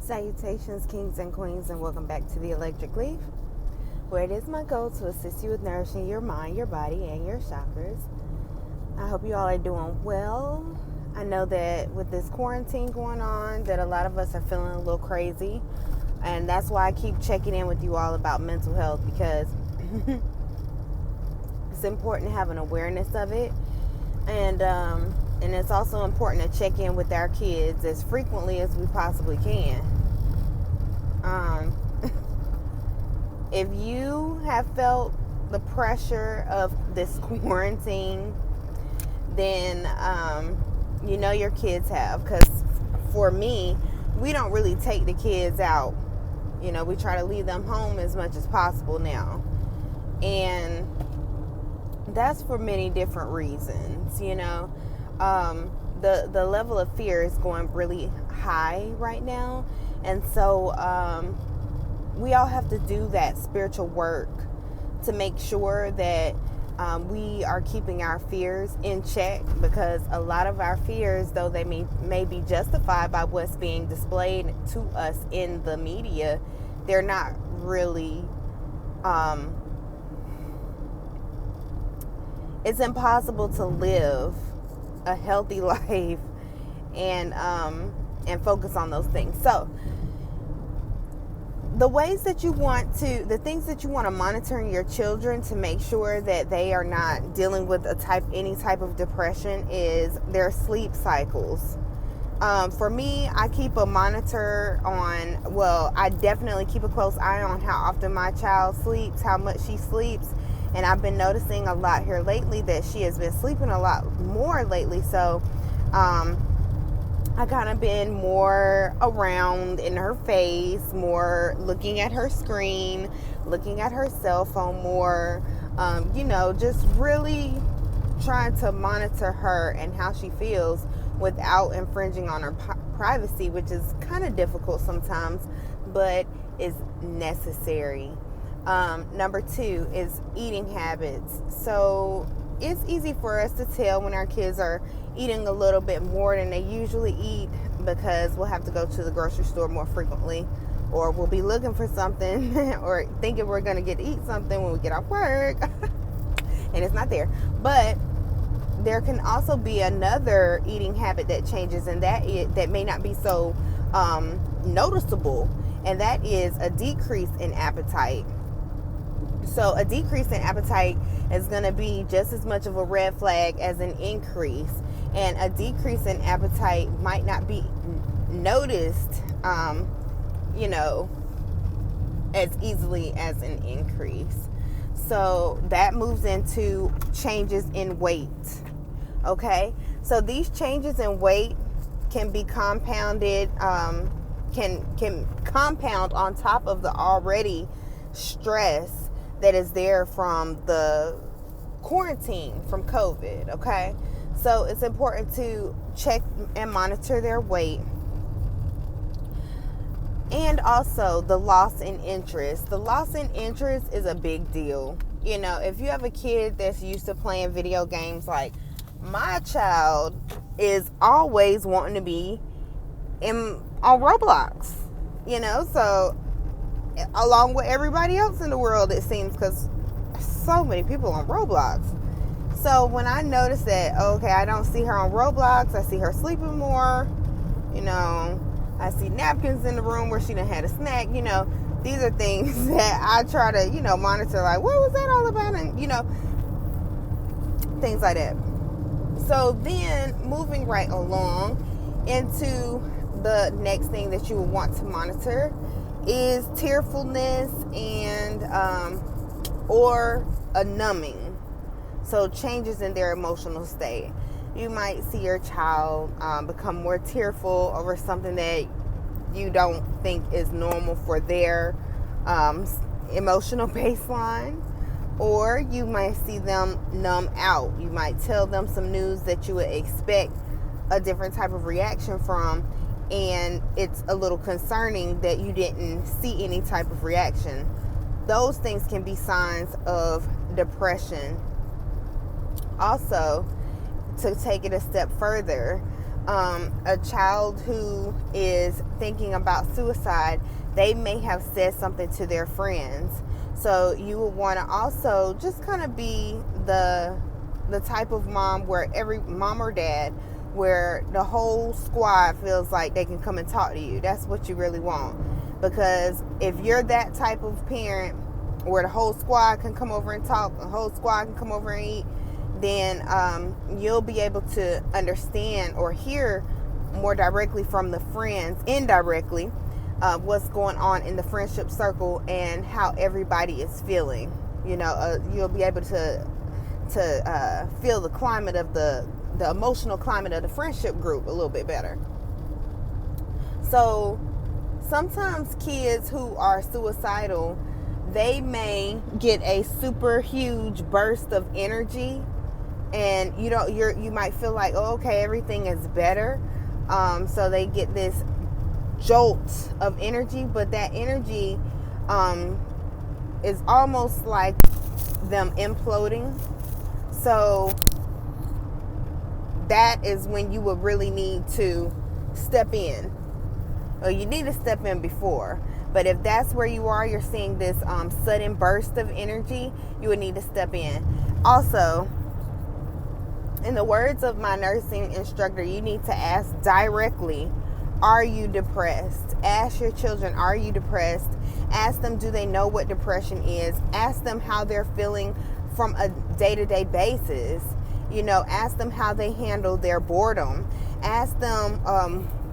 Salutations, kings and queens, and welcome back to the Electric Leaf, where it is my goal to assist you with nourishing your mind, your body, and your chakras. I hope you all are doing well. I know that with this quarantine going on, that a lot of us are feeling a little crazy, and that's why I keep checking in with you all about mental health, because it's important to have an awareness of it, and it's also important to check in with our kids as frequently as we possibly can. If you have felt the pressure of this quarantine, then you know your kids have, because for me, we don't really take the kids out. You know, we try to leave them home as much as possible now, and that's for many different reasons. You know, the level of fear is going really high right now, and so we all have to do that spiritual work to make sure that we are keeping our fears in check, because a lot of our fears, though they may be justified by what's being displayed to us in the media, they're not really it's impossible to live a healthy life and focus on those things. So the things that you want to monitor in your children to make sure that they are not dealing with any type of depression is their sleep cycles. For me, I keep a monitor I definitely keep a close eye on how often my child sleeps, how much she sleeps. And I've been noticing a lot here lately that she has been sleeping a lot more lately. So I kind of been more around in her face, more looking at her screen, looking at her cell phone more, just really trying to monitor her and how she feels without infringing on her privacy, which is kind of difficult sometimes, but is necessary. Number 2 is eating habits. So it's easy for us to tell when our kids are eating a little bit more than they usually eat, because we'll have to go to the grocery store more frequently, or we'll be looking for something or thinking we're going to get to eat something when we get off work and it's not there. But there can also be another eating habit that changes, and that may not be so noticeable, and that is a decrease in appetite. So a decrease in appetite is going to be just as much of a red flag as an increase. And a decrease in appetite might not be noticed, as easily as an increase. So that moves into changes in weight. Okay? So these changes in weight can be compounded, can compound on top of the already stress that is there from the quarantine, from COVID, okay? So it's important to check and monitor their weight. And also the loss in interest. The loss in interest is a big deal. You know, if you have a kid that's used to playing video games, like my child is always wanting to be on Roblox, so along with everybody else in the world, it seems, because so many people on Roblox. So when I notice that, okay, I don't see her on Roblox, I see her sleeping more, I see napkins in the room where she done had a snack, these are things that I try to, monitor, like, what was that all about? And, things like that. So then moving right along into the next thing that you will want to monitor is tearfulness and or a numbing. So changes in their emotional state. You might see your child become more tearful over something that you don't think is normal for their emotional baseline, or you might see them numb out. You might tell them some news that you would expect a different type of reaction from, and it's a little concerning that you didn't see any type of reaction. Those things can be signs of depression. Also, to take it a step further, A child who is thinking about suicide, they may have said something to their friends. So you would want to also just kind of be the type of mom where every mom or dad where the whole squad feels like they can come and talk to you. That's what you really want. Because if you're that type of parent where the whole squad can come over and talk, the whole squad can come over and eat, then you'll be able to understand or hear more directly from the friends, indirectly, what's going on in the friendship circle and how everybody is feeling. You'll be able to feel the climate of the emotional climate of the friendship group a little bit better. So sometimes kids who are suicidal, they may get a super huge burst of energy, and you might feel like, oh, okay, everything is better. So they get this jolt of energy, but that energy is almost like them imploding. So that is when you would really need to step in. Well, you need to step in before. But if that's where you are, you're seeing this sudden burst of energy, you would need to step in. Also, in the words of my nursing instructor, you need to ask directly, are you depressed? Ask your children, are you depressed? Ask them, do they know what depression is? Ask them how they're feeling from a day-to-day basis. Ask them how they handle their boredom. Ask them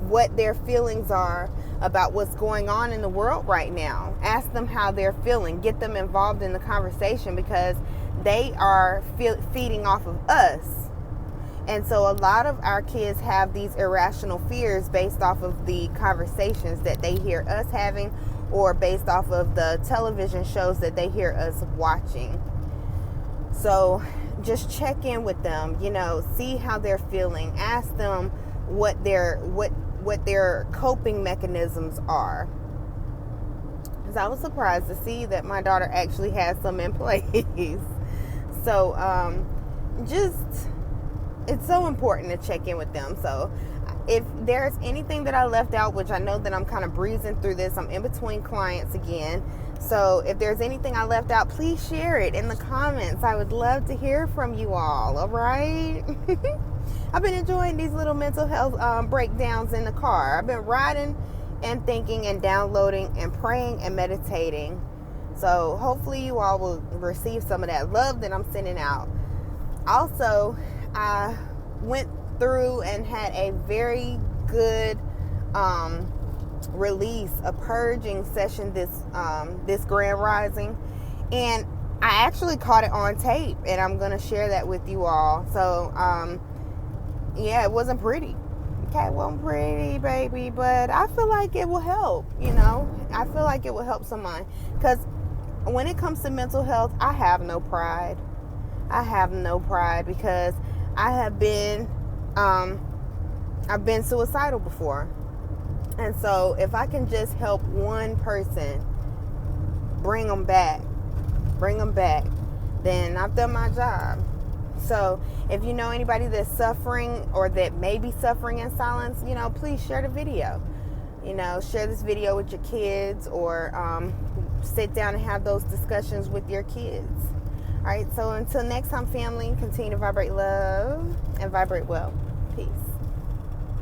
what their feelings are about what's going on in the world right now. Ask them how they're feeling. Get them involved in the conversation, because they are feeding off of us. And so a lot of our kids have these irrational fears based off of the conversations that they hear us having, or based off of the television shows that they hear us watching. So just check in with them, see how they're feeling. Ask them what their coping mechanisms are. Because I was surprised to see that my daughter actually has some in place. So it's so important to check in with them. So if there's anything that I left out, which I know that I'm kind of breezing through this, I'm in between clients again. So if there's anything I left out, please share it in the comments. I would love to hear from you all right? I've been enjoying these little mental health breakdowns in the car. I've been riding and thinking and downloading and praying and meditating. So hopefully you all will receive some of that love that I'm sending out. Also, I went through and had a very good release, a purging session this Grand Rising, and I actually caught it on tape, and I'm gonna share that with you all. So yeah, it wasn't pretty. Okay, it wasn't pretty, baby, but I feel like it will help. I feel like it will help someone, because when it comes to mental health, I have no pride. Because I've been suicidal before. And so if I can just help one person bring them back, then I've done my job. So if you know anybody that's suffering or that may be suffering in silence, please share the video. Share this video with your kids, or sit down and have those discussions with your kids. All right, so until next time, family, continue to vibrate love and vibrate well. Peace.